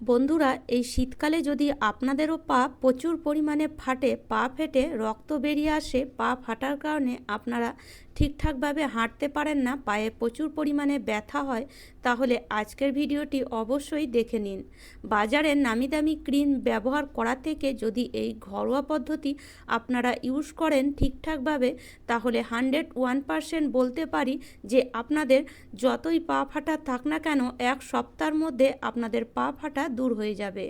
বন্ধুরা, এই শীতকালে যদি আপনাদেরও পা প্রচুর পরিমাণে ফাটে, পা ফেটে রক্ত বেরিয়ে আসে, পা ফাটার কারণে আপনারা ঠিকঠাকভাবে হাঁটতে পারেন না, পায়ে প্রচুর পরিমাণে ব্যথা হয়, তাহলে আজকের ভিডিওটি অবশ্যই দেখে নিন। বাজারের নামি দামি ক্রিম ব্যবহার করা থেকে যদি এই ঘরোয়া পদ্ধতি আপনারা ইউজ করেন ঠিকঠাকভাবে, তাহলে 101% বলতে পারি যে আপনাদের যতই পা ফাটা থাক না কেন, এক সপ্তাহের মধ্যে আপনাদের পা ফাটা দূর হয়ে যাবে।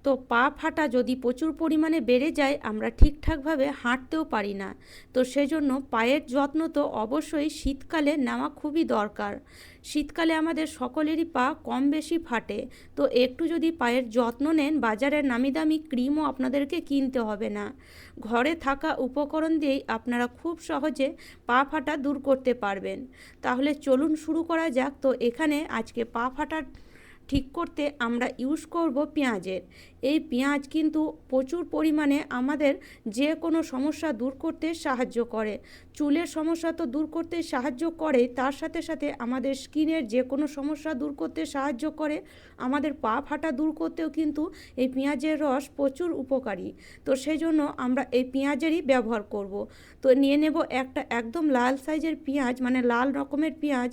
তো পা ফাটা যদি প্রচুর পরিমাণে বেড়ে যায়, আমরা ঠিকঠাকভাবে হাঁটতেও পারি না। তো সেজন্য পায়ের যত্ন তো অবশ্যই শীতকালে নেওয়া খুবই দরকার। শীতকালে আমাদের সকলেরই পা কম বেশি ফাটে, তো একটু যদি পায়ের যত্ন নেন, বাজারের নামি দামি ক্রিমও আপনাদেরকে কিনতে হবে না। ঘরে থাকা উপকরণ দিয়েই আপনারা খুব সহজে পা ফাটা দূর করতে পারবেন। তাহলে চলুন শুরু করা যাক। তো এখানে আজকে পা ফাটা ঠিক করতে আমরা ইউজ করব পেঁয়াজের। এই পেঁয়াজ কিন্তু প্রচুর পরিমাণে আমাদের যে কোনো সমস্যা দূর করতে সাহায্য করে। চুলের সমস্যা তো দূর করতে সাহায্য করে, তার সাথে সাথে আমাদের স্কিনের যে কোনো সমস্যা দূর করতে সাহায্য করে। আমাদের পা ফাটা দূর করতেও কিন্তু এই পেঁয়াজের রস প্রচুর উপকারী। তো সেই জন্য আমরা এই পেঁয়াজেরই ব্যবহার করব। তো নিয়ে নেব একটা একদম লাল সাইজের পেঁয়াজ, মানে লাল রকমের পেঁয়াজ।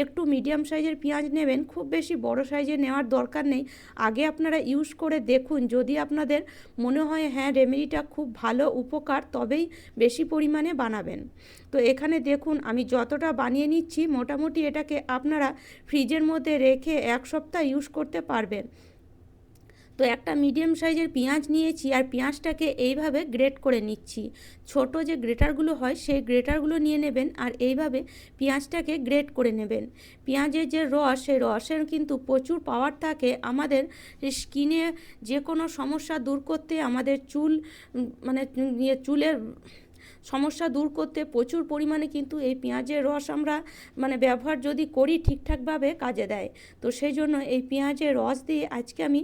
একটু মিডিয়াম সাইজের পেঁয়াজ নেবেন, খুব বেশি বড় সাইজের নেওয়ার দরকার নেই। আগে আপনারা ইউজ করে দেখুন, যদি আপনাদের মনে হয় হ্যাঁ রেমেডিটা খুব ভালো উপকার, তবেই বেশি পরিমাণে বানাবেন। তো এখানে দেখুন আমি যতটা বানিয়ে নিচ্ছি, মোটামুটি এটাকে আপনারা ফ্রিজের মধ্যে রেখে এক সপ্তাহ ইউজ করতে পারবেন। তো একটা মিডিয়াম সাইজের পেঁয়াজ নিয়েছি, আর পেঁয়াজটাকে এইভাবে গ্রেট করে নিচ্ছি। ছোট যে গ্রেটারগুলো হয় সেই গ্রেটারগুলো নিয়ে নেবেন, আর এইভাবে পেঁয়াজটাকে গ্রেট করে নেবেন। পেঁয়াজের যে রস, সেই রসের কিন্তু প্রচুর পাওয়ার থাকে আমাদের স্কিনে যে কোনো সমস্যা দূর করতে, আমাদের চুল মানে চুলের সমস্যা দূর করতে প্রচুর পরিমাণে কিন্তু এই পেঁয়াজের রস আমরা ব্যবহার যদি করি ঠিকঠাকভাবে কাজে দেয়। তো সেই জন্য এই পেঁয়াজের রস দিয়ে আজকে আমি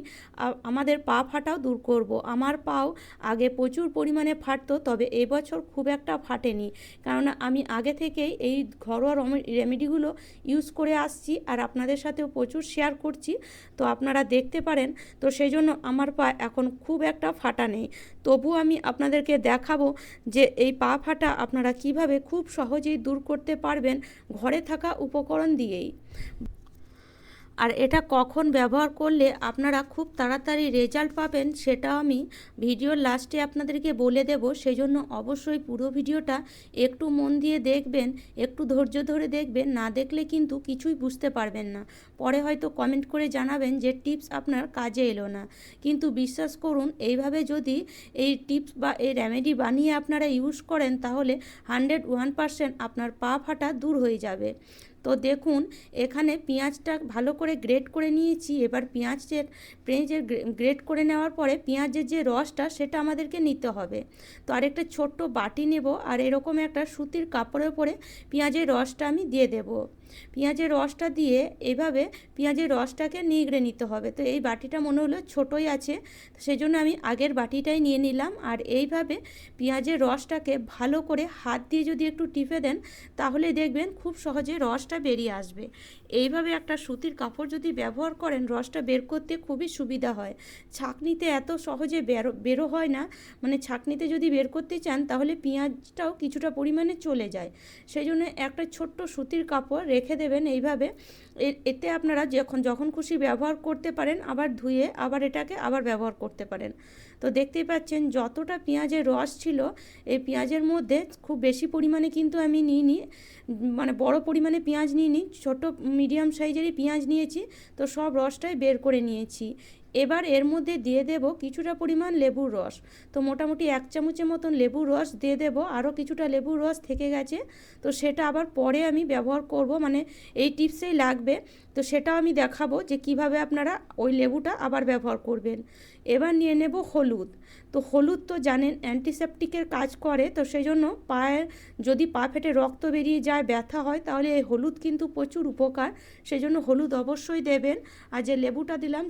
আমাদের পা ফাটাও দূর করব। আমার পাও আগে প্রচুর পরিমাণে ফাটতো, তবে এবছর খুব একটা ফাটেনি, কারণ আমি আগে থেকেই এই ঘরোয়া রেমেডিগুলো ইউজ করে আসছি, আর আপনাদের সাথেও প্রচুর শেয়ার করছি। তো আপনারা দেখতে পারেন। তো সেই জন্য আমার পা এখন খুব একটা ফাটা নেই। তবু আমি আপনাদেরকে দেখাবো যে এই পা ফাটা আপনারা কিভাবে খুব সহজেই দূর করতে পারবেন ঘরে থাকা উপকরণ দিয়েই। আর এটা কখন ব্যবহার করলে আপনারা খুব তাড়াতাড়ি রেজাল্ট পাবেন, সেটাও আমি ভিডিওর লাস্টে আপনাদেরকে বলে দেব। সেই জন্য অবশ্যই পুরো ভিডিওটা একটু মন দিয়ে দেখবেন, একটু ধৈর্য ধরে দেখবেন, না দেখলে কিন্তু কিছুই বুঝতে পারবেন না। পরে হয়তো কমেন্ট করে জানাবেন যে টিপস আপনার কাজে এলো না। কিন্তু বিশ্বাস করুন, এইভাবে যদি এই টিপস বা এই রেমেডি বানিয়ে আপনারা ইউজ করেন, তাহলে 101% আপনার পা ফাটা দূর হয়ে যাবে। তো দেখুন এখানে পেঁয়াজটা ভালো করে গ্রেট করে নিয়েছি। এবার পেঁয়াজের গ্রেট করে নেওয়ার পরে পেঁয়াজের যে রসটা, সেটা আমাদেরকে নিতে হবে। তো আরেকটা ছোট্ট বাটি নেব, আর এরকম একটা সুতির কাপড়ের উপরে পেঁয়াজের রসটা আমি দিয়ে দেব। পেঁয়াজের রসটা দিয়ে এভাবে পেঁয়াজের রসটাকে নিগড়ে নিতে হবে। তো এই বাটিটা মনে হলো ছোটোই আছে, সেই জন্য আমি আগের বাটিটাই নিয়ে নিলাম। আর এইভাবে পেঁয়াজের রসটাকে ভালো করে হাত দিয়ে যদি একটু টিপে দেন, তাহলে দেখবেন খুব সহজে রসটা বেরিয়ে আসবে। এইভাবে একটা সুতির কাপড় যদি ব্যবহার করেন, রসটা বের করতে খুবই সুবিধা হয়। ছাঁকনিতে এত সহজে বেরো হয় না, ছাঁকনিতে যদি বের করতে চান, তাহলে পেঁয়াজটাও কিছুটা পরিমাণে চলে যায়। সেই জন্য একটা ছোট্ট সুতির কাপড় রেখে দেবেন এইভাবে। এতে আপনারা যখন খুশি ব্যবহার করতে পারেন, আবার ধুয়ে আবার এটাকে আবার ব্যবহার করতে পারেন। তো দেখতেই পাচ্ছেন যতটা পেঁয়াজের রস ছিল, এই পেঁয়াজের মধ্যে খুব বেশি পরিমাণে কিন্তু আমি নিইনি, বড় পরিমাণে পেঁয়াজ নিইনি, ছোট মিডিয়াম সাইজেরই পেঁয়াজ নিয়েছি। তো সব রসটাই বের করে নিয়েছি। এবার এর মধ্যে দিয়ে দেব কিছুটা পরিমাণ লেবুর রস। তো মোটামুটি 1 চামচের মতন লেবুর রস দিয়ে দেব। আরও কিছুটা লেবুর রস থেকে গেছে, তো সেটা আবার পরে আমি ব্যবহার করব, এই টিপসেই লাগবে। তো সেটাও আমি দেখাবো যে কিভাবে আপনারা ওই লেবুটা আবার ব্যবহার করবেন। এবার নিয়ে নেব হলুদ। তো হলুদ তো জানেন অ্যান্টিসেপটিকের কাজ করে। তো সেই জন্য যদি পা ফেটে রক্ত বেরিয়ে যায়, ব্যথা হয়, তাহলে এই হলুদ কিন্তু প্রচুর উপকার। সেই জন্য হলুদ অবশ্যই দেবেন। আর যে লেবুটা দিলাম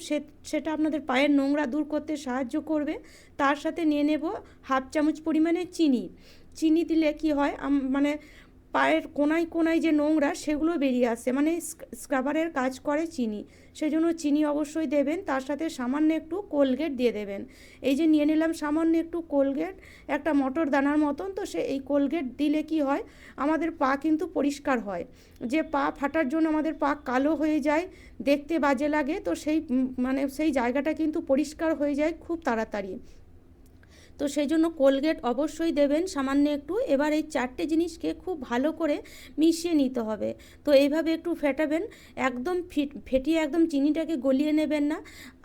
সেটা আপনাদের পায়ের নোংরা দূর করতে সাহায্য করবে। তার সাথে নিয়ে নেব 1/2 চামচ পরিমাণে চিনি। চিনি দিলে কি হয়, পায়ের কোনায় কোনায় যে নোংরা, সেগুলো বেরিয়ে আসে, স্ক্রাবারের কাজ করে চিনি। সেজন্য চিনি অবশ্যই দেবেন, তার সাথে সামান্য একটু কোলগেট দিয়ে দেবেন। এই যে নিয়ে নিলাম সামান্য একটু কোলগেট, একটা মটর দানার মতন। তো এই কোলগেট দিলে কি হয়, আমাদের পা কিন্তু পরিষ্কার হয়। যে পা ফাটার জন্য আমাদের পা কালো হয়ে যায়, দেখতে বাজে লাগে, তো সেই জায়গাটা কিন্তু পরিষ্কার হয়ে যায় খুব তাড়াতাড়ি। তো সেই জন্য কোলগেট অবশ্যই দেবেন সামান্য একটু। এবার এই 4টে জিনিসকে খুব ভালো করে মিশিয়ে নিতে হবে। তো এইভাবে একটু ফেটাবেন, একদম ফেটিয়ে একদম চিনিটাকে গলিয়ে নেবেন না,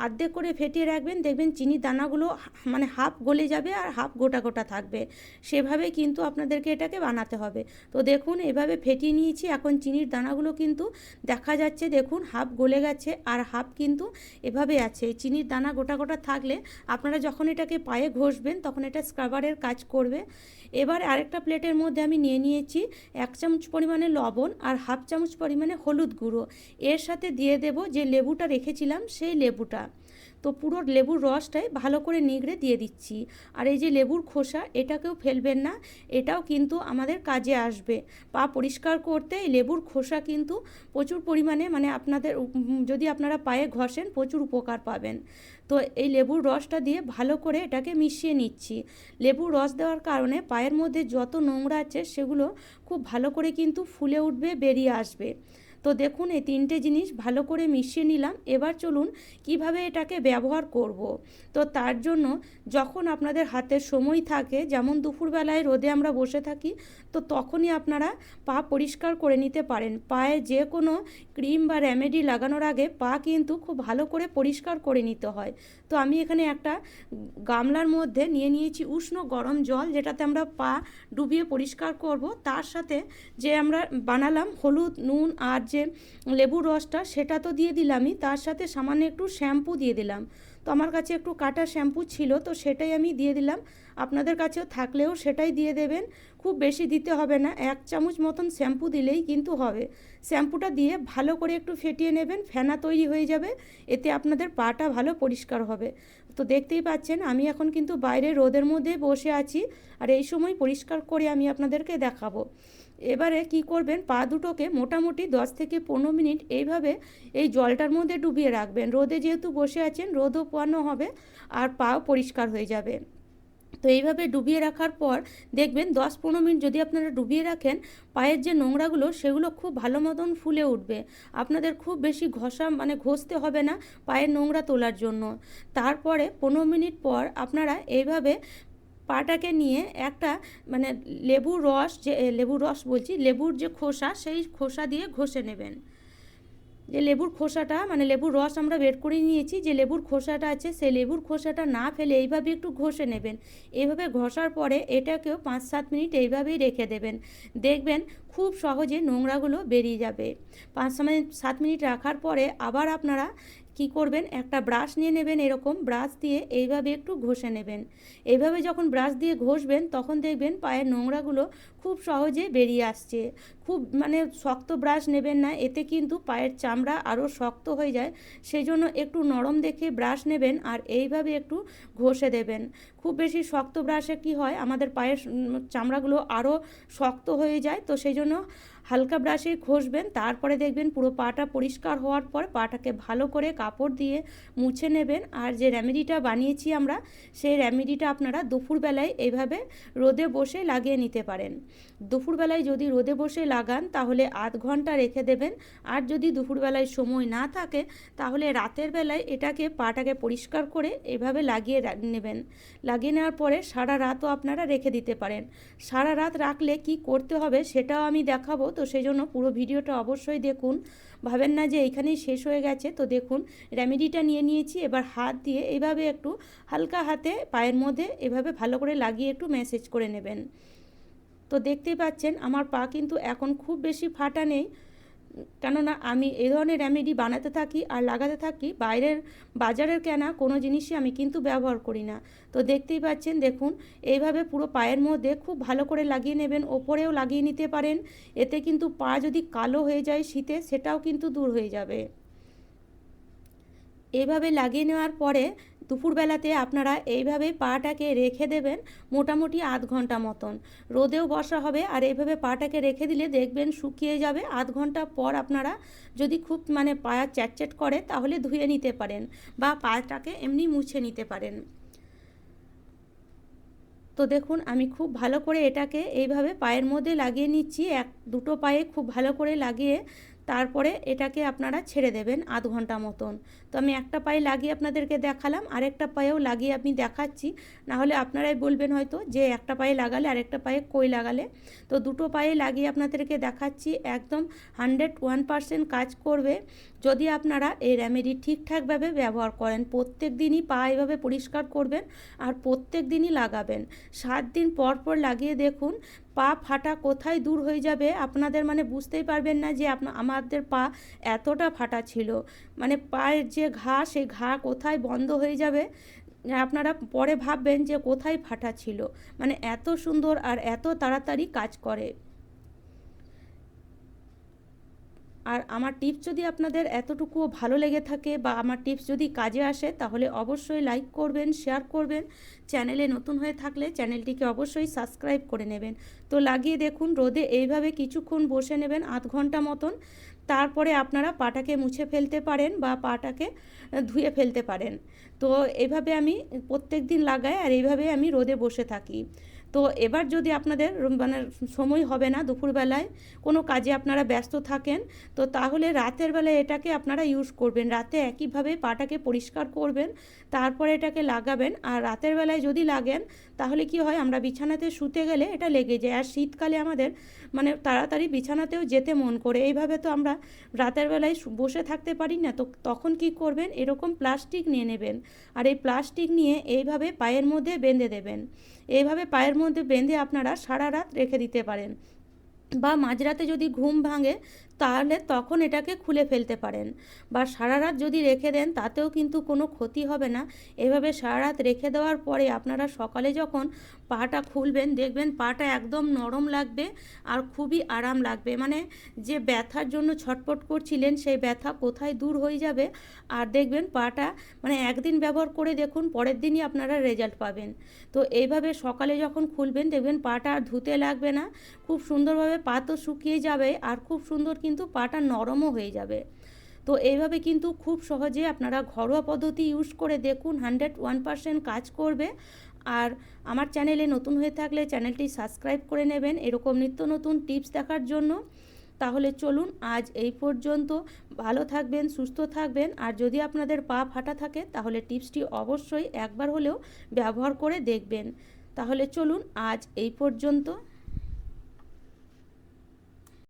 আর্ধেক করে ফেটিয়ে রাখবেন। দেখবেন চিনির দানাগুলো মানে হাফ গলে যাবে আর হাফ গোটা গোটা থাকবে। সেভাবে কিন্তু আপনাদেরকে এটাকে বানাতে হবে। তো দেখুন এভাবে ফেটিয়ে নিয়েছি, এখন চিনির দানাগুলো কিন্তু দেখা যাচ্ছে, দেখুন হাফ গলে গেছে আর হাফ কিন্তু এভাবে আছে। চিনির দানা গোটা গোটা থাকলে আপনারা যখন এটাকে পায়ে ঘষবেন তখন এটা স্ক্রাবারের কাজ করবে। এবার আরেকটা প্লেটের মধ্যে আমি নিয়ে নিয়েছি 1 চামচ পরিমাণে লবণ আর হাফ চামচ পরিমাণে হলুদ গুঁড়ো। এর সাথে দিয়ে দেব যে লেবুটা রেখেছিলাম সেই লেবুটা। তো পুরো লেবুর রসটাই ভালো করে নিগড়ে দিয়ে দিচ্ছি। আর এই যে লেবুর খোসা, এটাকেও ফেলবেন না, এটাও কিন্তু আমাদের কাজে আসবে। পা পরিষ্কার করতে এই লেবুর খোসা কিন্তু প্রচুর পরিমাণে, মানে আপনাদের যদি আপনারা পায়ে ঘষেন প্রচুর উপকার পাবেন। তো এই লেবুর রসটা দিয়ে ভালো করে এটাকে মিশিয়ে নিচ্ছি। লেবুর রস দেওয়ার কারণে পায়ের মধ্যে যত নোংরা আছে সেগুলো খুব ভালো করে কিন্তু ফুলে উঠবে, বেরিয়ে আসবে। তো দেখুন এই 3টে জিনিস ভালো করে মিশিয়ে নিলাম। এবার চলুন কিভাবে এটাকে ব্যবহার করব। তো তার জন্য যখন আপনাদের হাতে সময় থাকে, যেমন দুপুরবেলায় রোদে আমরা বসে থাকি, তো তখনই আপনারা পা পরিষ্কার করে নিতে পারেন। পায়ে যে কোনো ক্রিম বা রেমেডি লাগানোর আগে পা কিন্তু খুব ভালো করে পরিষ্কার করে নিতে হয়। তো আমি এখানে একটা গামলার মধ্যে নিয়ে নিয়েছি উষ্ণ গরম জল, যেটাতে আমরা পা ডুবিয়ে পরিষ্কার করব। তার সাথে যে আমরা বানালাম হলুদ, নুন আর যে লেবুর রসটা, সেটা তো দিয়ে দিলামই, তার সাথে সামান্য একটু শ্যাম্পু দিয়ে দিলাম। তো আমার কাছে একটু কাটা শ্যাম্পু ছিল, তো সেটাই আমি দিয়ে দিলাম। আপনাদের কাছেও থাকলেও সেটাই দিয়ে দেবেন, খুব বেশি দিতে হবে না, 1 চামচ মতন শ্যাম্পু দিলেই কিন্তু হবে। শ্যাম্পুটা দিয়ে ভালো করে একটু ফেটিয়ে নেবেন, ফেনা তৈরি হয়ে যাবে, এতে আপনাদের পাটা ভালো পরিষ্কার হবে। তো দেখতেই পাচ্ছেন আমি এখন কিন্তু বাইরে রোদের মধ্যে বসে আছি, আর এই সময় পরিষ্কার করে আমি আপনাদেরকে দেখাবো। এবারে কি করবেন, পা দুটোকে মোটামুটি 10 থেকে 15 মিনিট এইভাবে এই জলটার মধ্যে ডুবিয়ে রাখবেন। রোদে যেহেতু বসে আছেন, রোদও পোয়ানো হবে আর পাও পরিষ্কার হয়ে যাবে। তো এইভাবে ডুবিয়ে রাখার পর দেখবেন 10-15 মিনিট যদি আপনারা ডুবিয়ে রাখেন, পায়ের যে নোংরাগুলো সেগুলো খুব ভালো মতন ফুলে উঠবে। আপনাদের খুব বেশি ঘষতে হবে না পায়ের নোংরা তোলার জন্য। তারপরে 15 মিনিট পর আপনারা এইভাবে পাটাকে নিয়ে একটা লেবুর যে খোসা, সেই খোসা দিয়ে ঘষে নেবেন। যে লেবুর খোসাটা লেবুর রস আমরা বের করে নিয়েছি, যে লেবুর খোসাটা আছে সেই লেবুর খোসাটা না ফেলে এইভাবে একটু ঘষে নেবেন। এইভাবে ঘষার পরে এটাকেও 5-7 মিনিট এইভাবেই রেখে দেবেন। দেখবেন খুব সহজে নোংরাগুলো বেরিয়ে যাবে। 5-7 মিনিট রাখার পরে আবার আপনারা কি করবেন, একটা ব্রাশ নিয়ে নেবেন, এরকম ব্রাশ দিয়ে এইভাবে একটু ঘষে নেবেন। এইভাবে যখন ব্রাশ দিয়ে ঘষবেন তখন দেখবেন পায়ের নোংরাগুলো খুব সহজে বেরিয়ে আসছে। খুব শক্ত ব্রাশ নেবেন না, এতে কিন্তু পায়ের চামড়া আরও শক্ত হয়ে যায়। সেই জন্য একটু নরম দেখে ব্রাশ নেবেন আর এইভাবে একটু ঘষে দেবেন। খুব বেশি শক্ত ব্রাশে কি হয়, আমাদের পায়ের চামড়াগুলো আরও শক্ত হয়ে যায়। তো সেই জন্য হালকা ব্রাশে ঘষবেন। তারপরে দেখবেন পুরো পাটা পরিষ্কার হওয়ার পর পাটাকে ভালো করে কাপড় দিয়ে মুছে নেবেন। আর যে রেমেডিটা বানিয়েছি আমরা, সেই রেমেডিটা আপনারা দুপুরবেলায় এইভাবে রোদে বসে লাগিয়ে নিতে পারেন। দুপুরবেলায় যদি রোদে বসে লাগান তাহলে আধ ঘন্টা রেখে দেবেন। আর যদি দুপুরবেলায় সময় না থাকে তাহলে রাতের বেলায় পাটাকে পরিষ্কার করে এভাবে লাগিয়ে নেবেন। লাগিয়ে নেওয়ার পরে সারা রাতও আপনারা রেখে দিতে পারেন। সারা রাত রাখলে কি করতে হবে সেটাও আমি দেখাবো, তো সেই জন্য পুরো ভিডিওটা অবশ্যই দেখুন। ভাবেন না যে এইখানেই শেষ হয়ে গেছে। তো দেখুন রেমেডিটা নিয়ে নিয়েছি, এবার হাত দিয়ে এইভাবে একটু হালকা হাতে পায়ের মধ্যে এভাবে ভালো করে লাগিয়ে একটু ম্যাসেজ করে নেবেন। তো দেখতেই পাচ্ছেন আমার পা কিন্তু এখন খুব বেশি ফাটা নেই, কেননা আমি এই ধরনের রেমেডি বানাতে থাকি আর লাগাতে থাকি। বাজারের কেনা কোনো জিনিসই আমি কিন্তু ব্যবহার করি না। তো দেখতেই পাচ্ছেন, দেখুন এইভাবে পুরো পায়ের মধ্যে খুব ভালো করে লাগিয়ে নেবেন, ওপরেও লাগিয়ে নিতে পারেন। এতে কিন্তু পা যদি কালো হয়ে যায় শীতে, সেটাও কিন্তু দূর হয়ে যাবে। এভাবে লাগিয়ে নেওয়ার পরে দুপুরবেলাতে আপনারা এইভাবে পাটাকে রেখে দেবেন মোটামুটি আধ ঘন্টা মতন। রোদেও বসা হবে, আর এইভাবে পাটাকে রেখে দিলে দেখবেন শুকিয়ে যাবে। আধ ঘন্টা পর আপনারা যদি খুব পা চ্যাটচ্যাট করে তাহলে ধুয়ে নিতে পারেন, বা পাটাকে এমনি মুছে নিতে পারেন। তো দেখুন আমি খুব ভালো করে এটাকে এইভাবে পায়ের মধ্যে লাগিয়ে নিচ্ছি, দুটো পায়ে খুব ভালো করে লাগিয়ে তারপরে এটাকে আপনারা ছেড়ে দেবেন আধ ঘন্টা মতন। তো আমি একটা পায়ে লাগিয়ে আপনাদেরকে দেখালাম, আরেকটা পায়েও লাগিয়ে আমি দেখাচ্ছি, নাহলে আপনারাই বলবেন হয়তো যে একটা পায়ে লাগালে আরেকটা পায়ে কই লাগালে। তো দুটো পায়ে লাগিয়ে আপনাদেরকে দেখাচ্ছি, একদম 101% কাজ করবে যদি আপনারা এই রেমেডি ঠিকঠাকভাবে ব্যবহার করেন। প্রত্যেক দিনই পা এভাবে পরিষ্কার করবেন আর প্রত্যেক দিনই লাগাবেন। 7 দিন পর পর লাগিয়ে দেখুন, পা ফাটা কোথায় দূর হয়ে যাবে। আপনাদের বুঝতেই পারবেন না যে আমাদের পা এতটা ফাটা ছিল। পায়ের যে ঘা, সেই ঘা কোথায় বন্ধ হয়ে যাবে, আপনারা পরে ভাববেন যে কোথায় ফাটা ছিল। এত সুন্দর আর এত তাড়াতাড়ি কাজ করে। আর আমার টিপস যদি আপনাদের এতটুকুও ভালো লেগে থাকে বা আমার টিপস যদি কাজে আসে, তাহলে অবশ্যই লাইক করবেন, শেয়ার করবেন। চ্যানেলে নতুন হয়ে থাকলে চ্যানেলটিকে অবশ্যই সাবস্ক্রাইব করে নেবেন। তো লাগিয়ে দেখুন, রোদে এইভাবে কিছুক্ষণ বসে নেবেন আধ ঘন্টা মতন। তারপরে আপনারা পাটাকে মুছে ফেলতে পারেন বা পাটাকে ধুয়ে ফেলতে পারেন। তো এভাবে আমি প্রত্যেক দিন লাগাই, আর এইভাবে আমি রোদে বসে থাকি। তো এবার যদি আপনাদের সময় হবে না, দুপুরবেলায় কোনো কাজে আপনারা ব্যস্ত থাকেন, তো তাহলে রাতের বেলায় এটাকে আপনারা ইউজ করবেন। রাতে একইভাবে পাটাকে পরিষ্কার করবেন, তারপরে এটাকে লাগাবেন। আর রাতের বেলায় যদি লাগেন তাহলে কি হয়, আমরা বিছানাতে শুতে গেলে এটা লেগে যায়। আর শীতকালে আমাদের তাড়াতাড়ি বিছানাতেও যেতে মন করে। এইভাবে তো আমরা রাতের বেলায় বসে থাকতে পারি না। তো তখন কি করবেন, এরকম প্লাস্টিক নিয়ে নেবেন, আর এই প্লাস্টিক নিয়ে এইভাবে পায়ের মধ্যে বেঁধে দেবেন। এইভাবে পায়ের মধ্যে বেঁধে আপনারা সারা রাত রেখে দিতে পারেন, বা মাঝরাতে যদি ঘুম ভাঙে তাহলে তখন এটাকে খুলে ফেলতে পারেন, বা সারা রাত যদি রেখে দেন তাতেও কিন্তু কোনো ক্ষতি হবে না। এভাবে সারা রাত রেখে দেওয়ার পরে আপনারা সকালে যখন পাটা খুলবেন দেখবেন পাটা একদম নরম লাগবে আর খুবই আরাম লাগবে। যে ব্যথার জন্য ছটফট করছিলেন সেই ব্যথা কোথায় দূর হয়ে যাবে। আর দেখবেন পাটা একদিন ব্যবহার করে দেখুন, পরের দিনই আপনারা রেজাল্ট পাবেন। তো এইভাবে সকালে যখন খুলবেন দেখবেন পাটা আর ধুতে লাগবে না, খুব সুন্দরভাবে পা তো শুকিয়ে যাবে, আর খুব সুন্দর কিন্তু পাটা নরমও হয়ে যাবে। তো এইভাবে কিন্তু খুব সহজে আপনারা ঘরোয়া পদ্ধতি ইউজ করে দেখুন, 101% কাজ করবে। আর আমার চ্যানেলে নতুন হয়ে থাকলে চ্যানেলটি সাবস্ক্রাইব করে নেবেন এরকম নিত্য নতুন টিপস দেখার জন্য। তাহলে চলুন আজ এই পর্যন্ত। ভালো থাকবেন, সুস্থ থাকবেন। আর যদি আপনাদের পা ফাটা থাকে তাহলে টিপসটি অবশ্যই একবার হলেও ব্যবহার করে দেখবেন। তাহলে চলুন আজ এই পর্যন্ত।